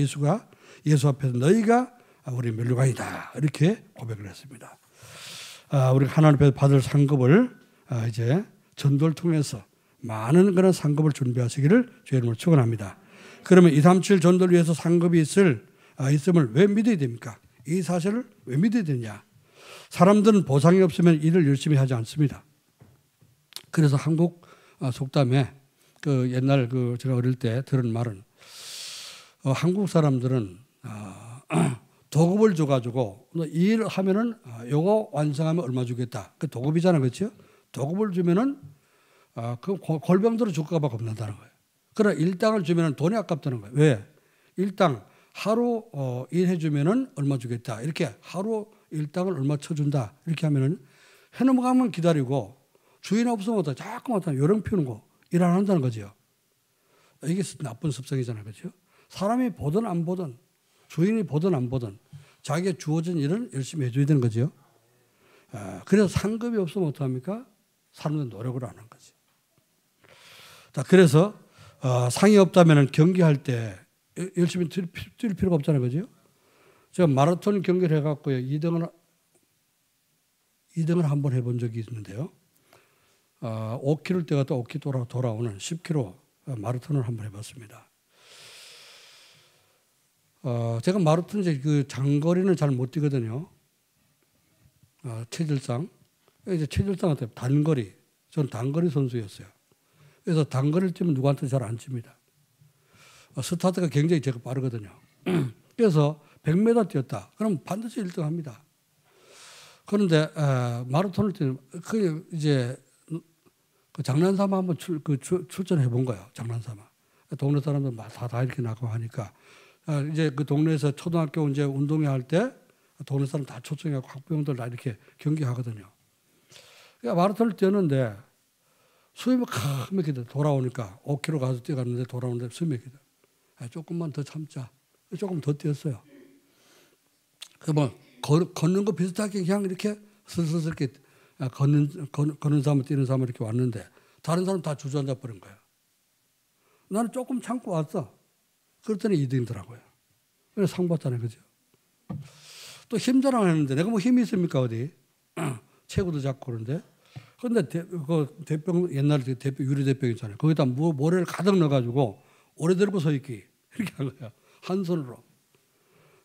예수 앞에서 너희가 우리 멸류관이다 이렇게 고백을 했습니다. 우리가 하나님 앞에서 받을 상급을 이제 전도를 통해서 많은 그런 상급을 준비하시기를 주의 이름으로 축원합니다. 그러면 237 전도를 위해서 상급이 있음을 왜 믿어야 됩니까? 이 사실을 왜 믿어야 되냐? 사람들은 보상이 없으면 일을 열심히 하지 않습니다. 그래서 한국 속담에 그 옛날 제가 어릴 때 들은 말은 한국 사람들은 도급을 줘가지고 이 일 하면은 요거 완성하면 얼마 주겠다. 그 도급이잖아요, 그렇죠? 도급을 주면은 그 골병들을 줄까봐 겁난다는 거예요. 그러나 일당을 주면은 돈이 아깝다는 거예요. 왜? 일당 하루 일해 주면은 얼마 주겠다. 이렇게 하루 일당을 얼마 쳐준다. 이렇게 하면은 해넘어가면 기다리고 주인 없으면 어떠 자꾸만 요령 피우는 거 일 안 한다는 거죠. 이게 나쁜 습성이잖아요, 그렇죠? 사람이 보든 안 보든 주인이 보든 안 보든 자기가 주어진 일은 열심히 해줘야 되는 거죠. 그래서 상급이 없으면 어떡합니까? 사람들은 노력을 안 한 거지. 자, 그래서 상이 없다면 경기할 때 열심히 뛸 필요가 없잖아요, 그죠? 제가 마라톤 경기를 해갖고요 2등을 한번 해본 적이 있는데요. 5km 때가 또 5km 돌아오는 10km 마라톤을 한번 해봤습니다. 제가 마라톤 그 장거리는 잘 못 뛰거든요. 체질상. 이제 체질상한테 단거리. 저는 단거리 선수였어요. 그래서 단거리를 뛰면 누구한테 잘 안 칩니다. 스타트가 굉장히 제가 빠르거든요. 그래서 100m 뛰었다. 그럼 반드시 1등 합니다. 그런데 마라톤을 뛰는 그 이제 그 장난삼아 한번 출전해 본 거예요. 장난삼아. 동네 사람들 다 이렇게 나가고 하니까 이제 그 동네에서 초등학교 이제 운동회 할 때 동네 사람 다 초청해갖고 학부형들 다 이렇게 경기하거든요. 그러니까 마라톤을 뛰었는데 숨이 막히게 돌아오니까 5km 가서 뛰어갔는데 돌아오는데 숨이 막히게 조금만 더 참자. 조금 더 뛰었어요. 그 뭐 걷는 거 비슷하게 그냥 이렇게 슬슬 이렇게 걷는 사람 뛰는 사람 이렇게 왔는데 다른 사람 다 주저앉아 버린 거예요. 나는 조금 참고 왔어. 그랬더니 2등이더라고요. 그래서 상 받잖아요, 그죠? 또 힘 자랑했는데 내가 뭐 힘이 있습니까 어디? 체구도 작고 그런데. 그런데 그 대병 옛날에 대표 유리 대병 있잖아요. 거기다 모래를 가득 넣어가지고 오래 들고 서 있기 이렇게 한 거예요. 한 손으로.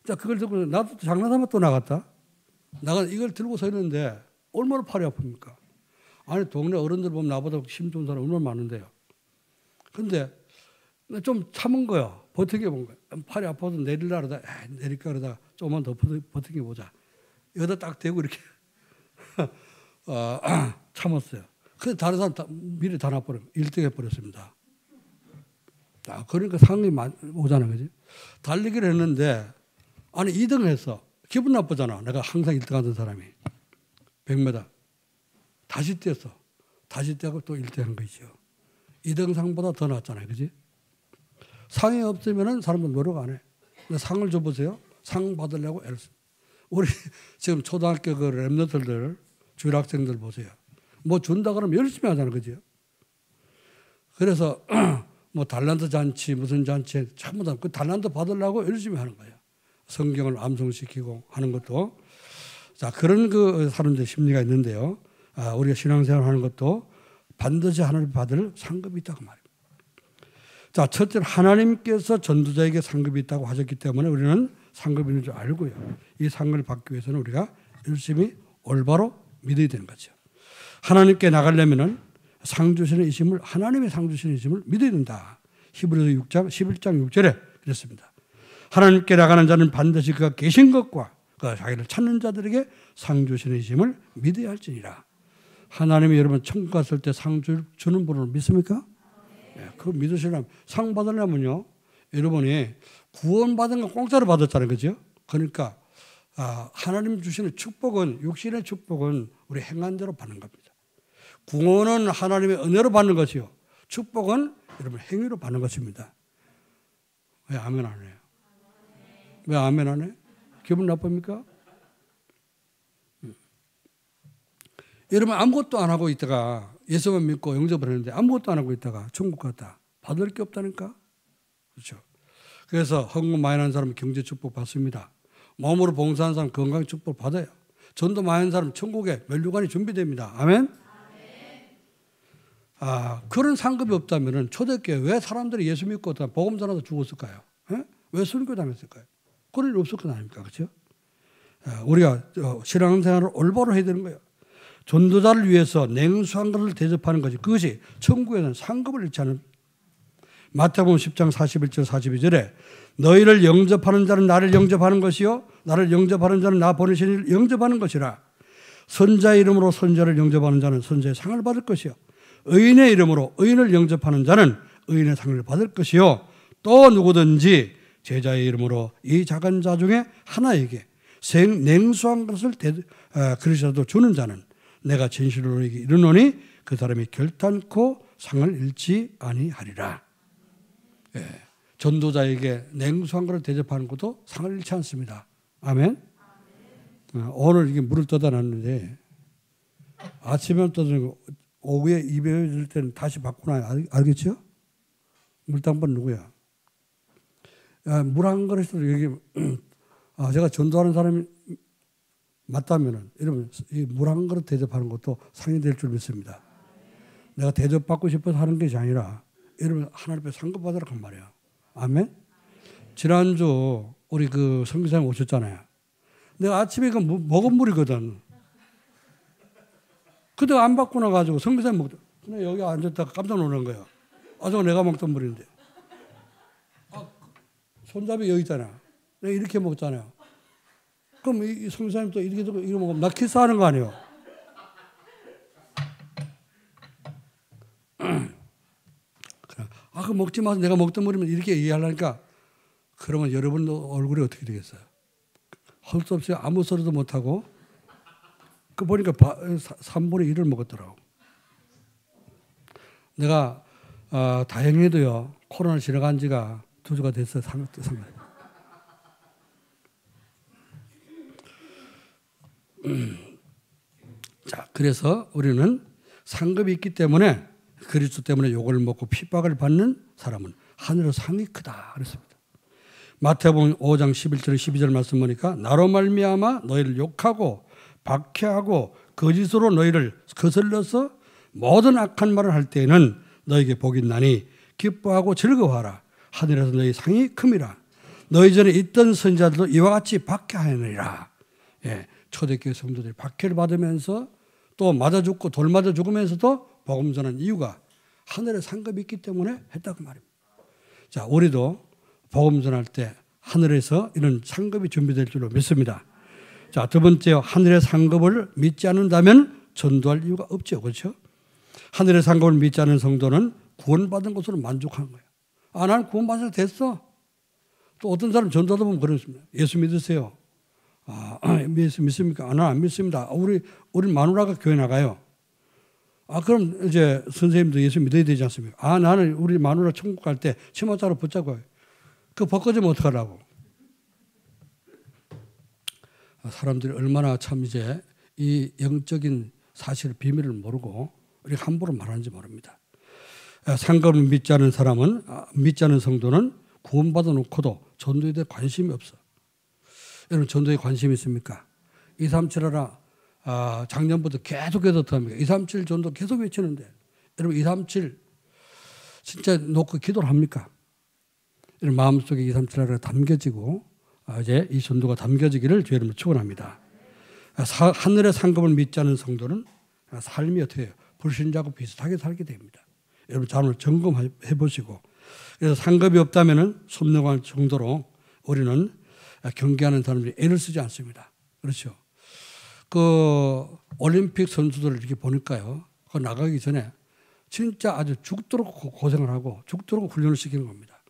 자 그걸 들고 나도 장난삼아 또 나갔다. 이걸 들고 서 있는데 얼마나 팔이 아픕니까? 아니 동네 어른들 보면 나보다 힘 좋은 사람 얼마나 많은데요. 근데 좀 참은 거예요. 버티게 본 거예요. 팔이 아파서 내릴라 그러다 내릴까 그러다 조금만 더 버티게 보자. 여기다 딱 대고 이렇게 참았어요. 그래서 다른 사람 미리 다 나버려 1등 해버렸습니다. 그러니까 상이 오잖아요. 그지? 달리기를 했는데 아니 2등을 했어. 기분 나쁘잖아. 내가 항상 1등 하던 사람이. 100m. 다시 뛰었어. 다시 뛰고 또 1등 한 거죠. 2등 상보다 더 낫잖아요. 그지? 상이 없으면 사람은 노력 안 해. 근데 상을 줘보세요. 상 받으려고 애를 써. 우리 지금 초등학교 그 랩너들들, 주일학생들 보세요. 뭐 준다 그러면 열심히 하잖아요. 그죠? 그래서 뭐 달란트 잔치, 무슨 잔치, 전부 다 그 달란트 받으려고 열심히 하는 거예요. 성경을 암송시키고 하는 것도. 자, 그런 그 사람들의 심리가 있는데요. 우리가 신앙생활 하는 것도 반드시 하나님 받을 상급이 있다고 말입니다. 자, 첫째는 하나님께서 전도자에게 상급이 있다고 하셨기 때문에 우리는 상급이 있는 줄 알고요. 이 상급을 받기 위해서는 우리가 열심히 올바로 믿어야 되는 거죠. 하나님께 나가려면은 상 주시는 이심을 하나님의 상 주시는 이심을 믿어야 된다. 히브리서 6장 11장 6절에 그랬습니다. 하나님께 나가는 자는 반드시 그가 계신 것과 그 자기를 찾는 자들에게 상 주시는 이심을 믿어야 할지니라. 하나님이 여러분 천국 갔을 때 상 주는 분을 믿습니까? 네, 그거 믿으시려면 상 받으려면요. 여러분이 구원받은 건 공짜로 받았잖아요. 그죠? 그러니까 하나님 주시는 축복은, 육신의 축복은 우리 행한 대로 받는 겁니다. 구원은 하나님의 은혜로 받는 것이요. 축복은 여러분 행위로 받는 것입니다. 왜 아멘 안 해요? 왜 아멘 안 해요? 기분 나쁩니까? 여러분 아무것도 안 하고 있다가 예수만 믿고 영접을 했는데 아무것도 안 하고 있다가 천국 갔다. 받을 게 없다니까? 그렇죠. 그래서 헌금 많이 하는 사람은 경제 축복 받습니다. 몸으로 봉사하는 사람 건강 축복 받아요. 전도 많이 하는 사람 천국에 면류관이 준비됩니다. 아멘? 그런 상급이 없다면 초대교회 왜 사람들이 예수 믿고 복음 전하다 죽었을까요? 왜 순교당했을까요? 그런 일 없을 것 아닙니까? 그렇죠? 우리가 신앙생활을 올바로 해야 되는 거예요. 전도자를 위해서 냉수한 것을 대접하는 것이, 그것이 천국에는 상급을 잃지 않은. 마태복음 10장 41절 42절에 너희를 영접하는 자는 나를 영접하는 것이요 나를 영접하는 자는 나 보내신 이를 영접하는 것이라. 선자의 이름으로 선자를 영접하는 자는 선자의 상을 받을 것이요 의인의 이름으로 의인을 영접하는 자는 의인의 상을 받을 것이요 또 누구든지 제자의 이름으로 이 작은 자 중에 하나에게 냉수한 것을 그릇이라도 주는 자는 내가 진실로 너희에게 이르노니 그 사람이 결단코 상을 잃지 아니하리라. 예, 전도자에게 냉수한 것을 대접하는 것도 상을 잃지 않습니다. 아멘. 오늘 이게 물을 떠다 놨는데 아침에 떠드는 오후에 입에 들 때는 다시 바꾸나요? 알겠죠? 물당번 누구야? 물 한 그릇으로 여기 제가 전도하는 사람이 맞다면은 여러분 이 물 한 그릇 대접하는 것도 상이 될 줄 믿습니다. 내가 대접받고 싶어서 하는 것이 아니라 여러분 하나님 앞에 상급 받으라고 한 말이야. 아멘. 지난주 우리 그 선교사님 오셨잖아요. 내가 아침에 이거 먹은 물이거든. 그때 안 받고 나가지고 선교사님 먹다. 그냥 여기 앉았다가 깜짝 놀란 거야. 저거 내가 먹던 물인데. 손잡이 여기 있잖아. 내가 이렇게 먹잖아요. 그럼 이 선교사님 또 이렇게 먹으면 나 키스하는 거 아니에요? 그 먹지 마서 내가 먹던 물이면 이렇게 얘기하려니까 그러면 여러분 얼굴이 어떻게 되겠어요? 할 수 없이 아무 소리도 못하고 그 보니까 3분의 1을 먹었더라고. 내가 다행히도요 코로나 지나간 지가 2주가 됐어요. 자, 그래서 우리는 상급이 있기 때문에 그리스도 때문에 욕을 먹고 핍박을 받는 사람은 하늘의 상이 크다 그랬습니다. 마태복음 5장 11절 12절 말씀 보니까 나로 말미암아 너희를 욕하고 박해하고 거짓으로 너희를 거슬러서 모든 악한 말을 할 때에는 너희에게 복이 있나니 기뻐하고 즐거워하라. 하늘에서 너희 상이 큼이라. 너희 전에 있던 선지자들도 이와 같이 박해하느니라. 예, 초대교회 성도들이 박해를 받으면서 또 맞아 죽고 돌 맞아 죽으면서도 복음 전하는 이유가 하늘에 상급이 있기 때문에 했다고 말입니다. 자, 우리도 복음 전할 때 하늘에서 이런 상급이 준비될 줄로 믿습니다. 자, 두 번째, 하늘의 상급을 믿지 않는다면 전도할 이유가 없죠. 그렇죠? 하늘의 상급을 믿지 않는 성도는 구원받은 것으로 만족하는 거예요. 나는 구원받아서 됐어. 또 어떤 사람 전도하다 보면 그렇습니다. 예수 믿으세요. 예수 믿습니까? 나는 안 믿습니다. 우리 마누라가 교회 나가요. 그럼 이제 선생님도 예수 믿어야 되지 않습니까? 나는 우리 마누라 천국 갈 때 치마자루 붙잡고 그 벗겨지면 어떡하라고. 사람들이 얼마나 참 이제 이 영적인 사실 비밀을 모르고 우리 함부로 말하는지 모릅니다. 상급을 믿지 않은 사람은, 믿지 않은 성도는 구원받아 놓고도 전도에 대해 관심이 없어. 여러분 전도에 관심이 있습니까? 237하라 작년부터 계속해서 더 합니다. 237 전도 계속 외치는데 여러분 237 진짜 놓고 기도를 합니까? 여러분 마음속에 237하라가 담겨지고 이제 이 전도가 담겨지기를 주 여러분을 축원합니다. 하늘의 상급을 믿지 않은 성도는 삶이 어떻게 해요? 불신자하고 비슷하게 살게 됩니다. 여러분 자문을 점검해 보시고 그래서 상급이 없다면 섭리할 정도로 우리는 경기하는 사람들이 애를 쓰지 않습니다. 그렇죠. 그 올림픽 선수들을 이렇게 보니까요. 그 나가기 전에 진짜 아주 죽도록 고생을 하고 죽도록 훈련을 시키는 겁니다.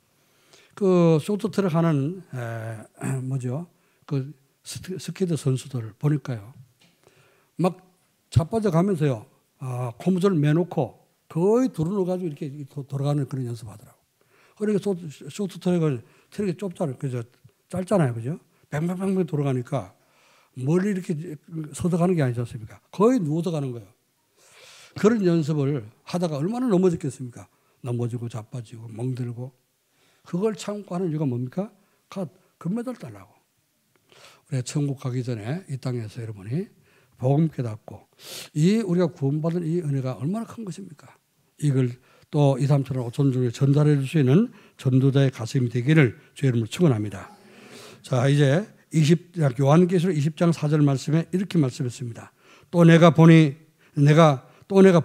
그 쇼트트랙 하는 뭐죠? 그 스케이트 선수들 보니까요. 막 자빠져 가면서요. 고무줄을 매놓고 거의 두루누가지고 이렇게 돌아가는 그런 연습하더라고. 그러니까 쇼트트랙은 트랙이 좁잖아요. 그죠? 짧잖아요. 그죠? 뱅뱅뱅뱅 돌아가니까 멀리 이렇게 서서 가는 게 아니지 않습니까? 거의 누워서 가는 거예요. 그런 연습을 하다가 얼마나 넘어졌겠습니까? 넘어지고 자빠지고 멍들고. 그걸 참고 하는 이유가 뭡니까? 금메달 달라고. 우리가 천국 가기 전에 이 땅에서 여러분이 복음 깨닫고 우리가 구원받은 이 은혜가 얼마나 큰 것입니까? 이걸 또 2, 3천원 5천 중에 전달해 줄 수 있는 전도자의 가슴이 되기를 주의 이름으로 축원합니다. 자, 이제 요한계시록 20장 4절 말씀에 이렇게 말씀했습니다. 또 내가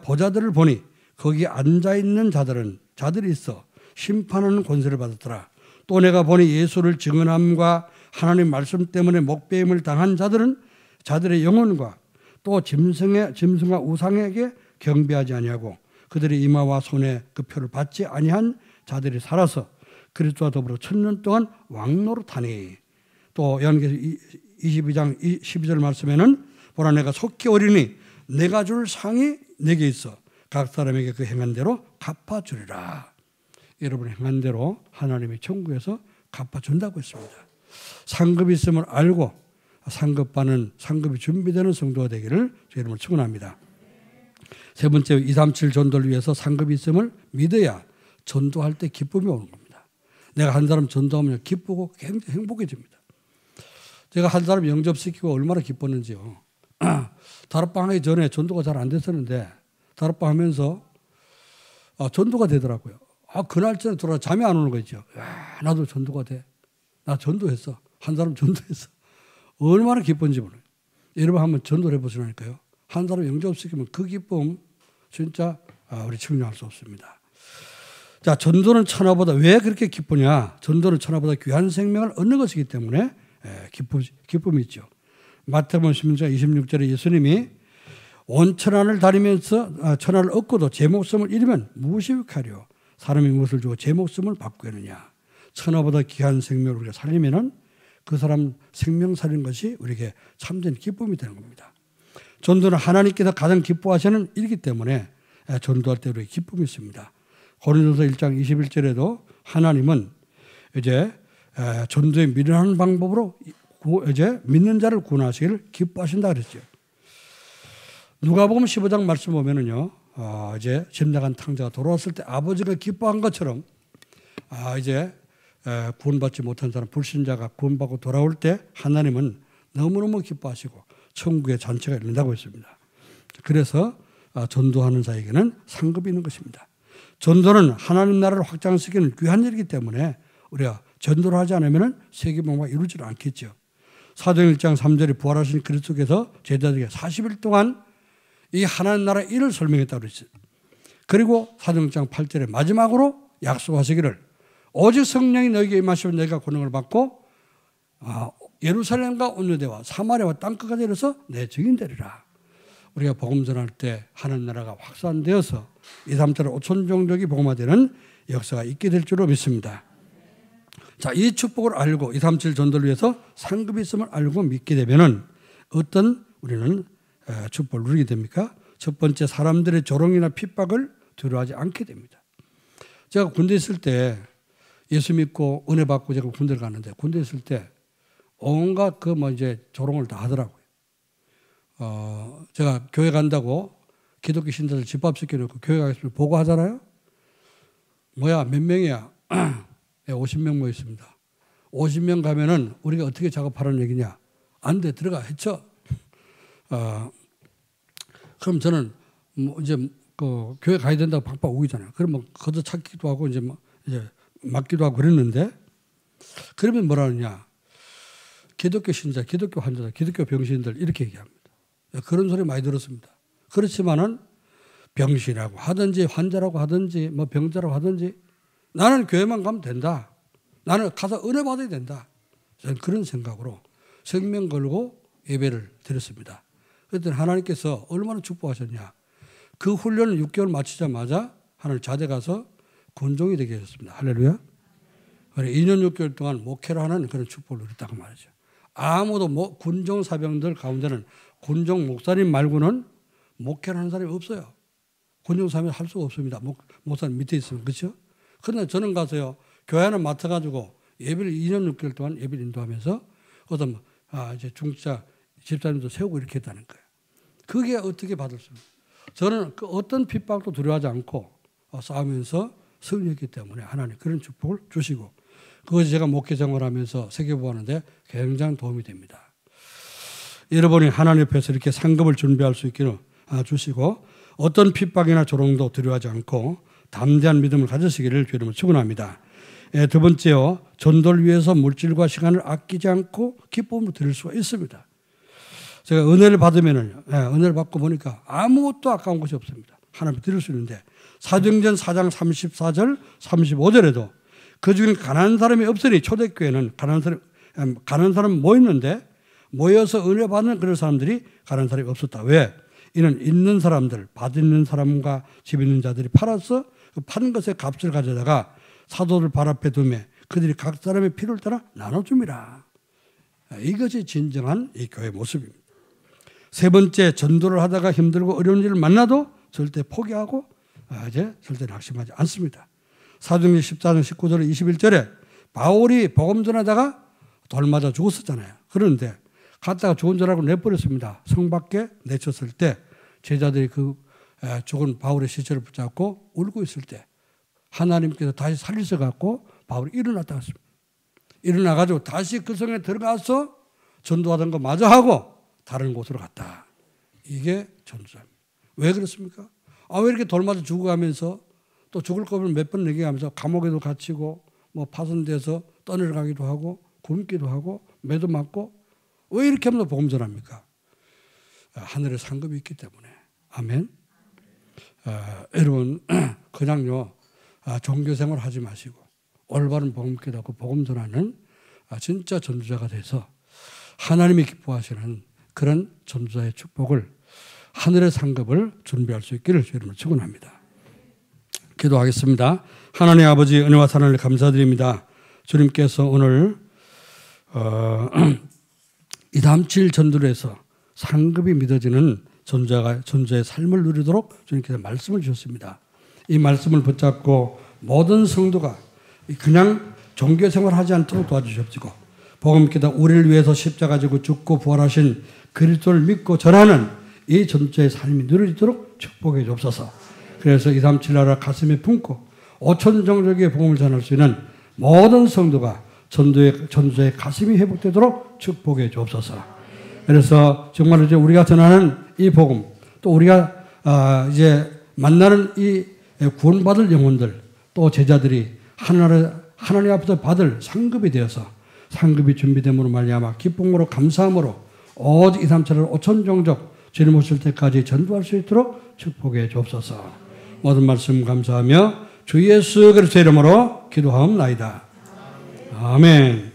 보좌들을 보니 거기 앉아 있는 자들이 있어 심판하는 권세를 받았더라. 또 내가 보니 예수를 증언함과 하나님 말씀 때문에 목배임을 당한 자들의 영혼과 또 짐승과 우상에게 경배하지 아니하고 그들의 이마와 손에 그 표를 받지 아니한 자들이 살아서 그리스도와 더불어 1000년 동안 왕노릇하니. 또 요한계시록 22장 12절 말씀에는 보라 내가 속히 오리니 내가 줄 상이 내게 있어 각 사람에게 그 행한 대로 갚아주리라. 여러분 행한 대로 하나님이 천국에서 갚아준다고 했습니다. 상급이 있음을 알고 상급이 준비되는 성도가 되기를 주의 이름으로 축원합니다. 세 번째 237 전도를 위해서 상급이 있음을 믿어야 전도할 때 기쁨이 오는 겁니다. 내가 한 사람 전도하면 기쁘고 굉장히 행복해집니다. 제가 한 사람 영접시키고 얼마나 기뻤는지요. 다락방 하기 전에 전도가 잘 안 됐었는데 다락방 하면서 전도가 되더라고요. 그날쯤에 돌아 잠이 안 오는 거죠. 나도 전도가 돼. 나 전도했어. 한 사람 전도했어. 얼마나 기쁜지 몰라요. 여러분 한번 전도를 해보시라니까요. 한 사람 영접시키면 그 기쁨 진짜 우리 측량할 수 없습니다. 자, 전도는 천하보다 왜 그렇게 기쁘냐? 전도는 천하보다 귀한 생명을 얻는 것이기 때문에 기쁨이 있죠. 마태복음 16장 26절에 예수님이 온 천하를 다니면서 천하를 얻고도 제 목숨을 잃으면 무엇이하려 사람이 무엇을 주고 제 목숨을 바꾸느냐. 천하보다 귀한 생명을 우리가 살리면은 그 사람 생명 살린 것이 우리에게 참된 기쁨이 되는 겁니다. 전도는 하나님께서 가장 기뻐하시는 일이기 때문에 전도할 때 우리에게 기쁨이 있습니다. 고린도서 1장 21절에도 하나님은 이제 전도에 미련한 방법으로 이제 믿는 자를 구원하시기를 기뻐하신다 그랬죠. 누가복음 15장 말씀 보면은요, 이제 짐나간 탕자가 돌아왔을 때 아버지가 기뻐한 것처럼 이제 구원받지 못한 사람 불신자가 구원받고 돌아올 때 하나님은 너무너무 기뻐하시고 천국의 잔치가 열린다고 했습니다. 그래서 전도하는 자에게는 상급이 있는 것입니다. 전도는 하나님 나라를 확장시키는 귀한 일이기 때문에 우리가 전도를 하지 않으면 세계복음화 이루어지지 않겠죠. 사도행 1장 3절에 부활하신 그리스도께서 제자들에게 40일 동안 이 하나님 나라의 일을 설명했다고 그랬어요. 그리고 사도행 1장 8절에 마지막으로 약속하시기를 오직 성령이 너에게 임하시면 너희가 권능을 받고 예루살렘과 온 유대와 사마리아와 땅끝까지 이르러서 내 증인 되리라. 우리가 복음 전할 때 하나님 나라가 확산되어서 2, 3천 5천 종족이 복음화되는 역사가 있게 될 줄로 믿습니다. 자, 이 축복을 알고 237 전도를 위해서 상급이 있음을 알고 믿게 되면은 어떤 우리는 축복을 누리게 됩니까? 첫 번째, 사람들의 조롱이나 핍박을 두려워하지 않게 됩니다. 제가 군대 있을 때 예수 믿고 은혜 받고 제가 군대를 갔는데 군대 있을 때 온갖 이제 조롱을 다 하더라고요. 제가 교회 간다고 기독교 신자들 집합시켜놓고 교회 가겠습니다. 보고하잖아요. 뭐야, 몇 명이야? 50명 모였습니다. 50명 가면은 우리가 어떻게 작업하라는 얘기냐? 안 돼, 들어가, 해쳐. 그럼 저는 이제 교회 가야 된다고 박박 우기잖아요. 그러면 걷어찼기도 하고 이제 맞기도 하고 그랬는데, 그러면 뭐라 하느냐? 기독교 신자, 기독교 환자들, 기독교 병신들 이렇게 얘기합니다. 그런 소리 많이 들었습니다. 그렇지만은 병신이라고 하든지 환자라고 하든지 병자라고 하든지 나는 교회만 가면 된다. 나는 가서 은혜 받아야 된다. 저는 그런 생각으로 생명 걸고 예배를 드렸습니다. 그랬더니 하나님께서 얼마나 축복하셨냐. 그 훈련을 6개월 마치자마자 하늘 자대 가서 군종이 되게 하셨습니다. 할렐루야. 2년 6개월 동안 목회를 하는 그런 축복을 누렸다고 말이죠. 아무도 군종 사병들 가운데는 군종 목사님 말고는 목회를 하는 사람이 없어요. 군종 사병 할 수가 없습니다. 목사님 밑에 있으면. 그렇죠? 그런데 저는 가서요. 교회 하나 맡아가지고 예배를 2년 6개월 동안 예배를 인도하면서 어떤 이제 중직자 집사님도 세우고 이렇게 했다는 거예요. 그게 어떻게 받을 수 있어요? 저는 그 어떤 핍박도 두려워하지 않고 싸우면서 승리했기 때문에 하나님 그런 축복을 주시고 그것이 제가 목회 생활하면서 세계보하는데 굉장히 도움이 됩니다. 여러분이 하나님 앞에서 이렇게 상급을 준비할 수 있기를 주시고 어떤 핍박이나 조롱도 두려워하지 않고 담대한 믿음을 가지시기를 주님을 축원합니다. 두 번째요. 전도를 위해서 물질과 시간을 아끼지 않고 기쁨을 드릴 수가 있습니다. 제가 은혜를 받으면은 은혜를 받고 보니까 아무것도 아까운 것이 없습니다. 하나님 드릴 수 있는데 사도행전 4장 34절 35절에도 그중에 가난한 사람이 없으니 초대교회는 가난한 사람 모였는데 모여서 은혜 받는 그런 사람들이 가난한 사람이 없었다. 왜? 이는 있는 사람들, 밭 있는 사람과 집 있는 자들이 팔아서 그 파는 것의 값을 가져다가 사도들 발 앞에 두매 그들이 각 사람의 필요를 따라 나눠줍니다. 이것이 진정한 이 교회 모습입니다. 세 번째, 전도를 하다가 힘들고 어려운 일을 만나도 절대 포기하고 이제 절대 낙심하지 않습니다. 사도행전 14장 19절 21절에 바울이 복음 전하다가 돌 맞아 죽었었잖아요. 그런데 갔다가 죽은 줄 알고 내버렸습니다. 성 밖에 내쳤을 때 제자들이 그 죽은 바울의 시체를 붙잡고 울고 있을 때 하나님께서 다시 살리셔 갖고 바울이 일어났다 했습니다. 일어나가지고 다시 그 성에 들어가서 전도하던 거 마저 하고 다른 곳으로 갔다. 이게 전도자입니다. 왜 그렇습니까? 왜 이렇게 돌 맞아 죽어가면서 또 죽을 겁을 몇 번 얘기하면서 감옥에도 갇히고 뭐 파손돼서 떠내려가기도 하고 굶기도 하고 매도 맞고 왜 이렇게 하면서 복음 전합니까? 하늘에 상급이 있기 때문에. 아멘. 여러분 그냥요 종교생활 하지 마시고 올바른 복음께 받고 복음 전하는 진짜 전도자가 돼서 하나님이 기뻐하시는 그런 전도자의 축복을 하늘의 상급을 준비할 수 있기를 주님을 축원합니다. 기도하겠습니다. 하나님 아버지 은혜와 사랑을 감사드립니다. 주님께서 오늘 237 전도를 해서 상급이 믿어지는 전도자의 삶을 누리도록 주님께서 말씀을 주셨습니다. 이 말씀을 붙잡고 모든 성도가 그냥 종교생활 하지 않도록 도와주시옵시고 복음께다 우리를 위해서 십자가 지고 죽고 부활하신 그리스도를 믿고 전하는 이 전도자의 삶이 누려지도록 축복해 주옵소서. 그래서 237 나라 가슴에 품고 5천 종족의 복음을 전할 수 있는 모든 성도가 전도자의 가슴이 회복되도록 축복해 주옵소서. 그래서 정말 이제 우리가 전하는 이 복음 또 우리가 이제 만나는 이 구원받을 영혼들 또 제자들이 하나님 앞에서 받을 상급이 되어서 상급이 준비됨으로 말미암아 기쁨으로 감사함으로 오직 237 5천 종족 주님 오실 때까지 전도할 수 있도록 축복해 주옵소서. 모든 말씀 감사하며 주 예수 그리스도의 이름으로 기도하옵나이다. 아멘.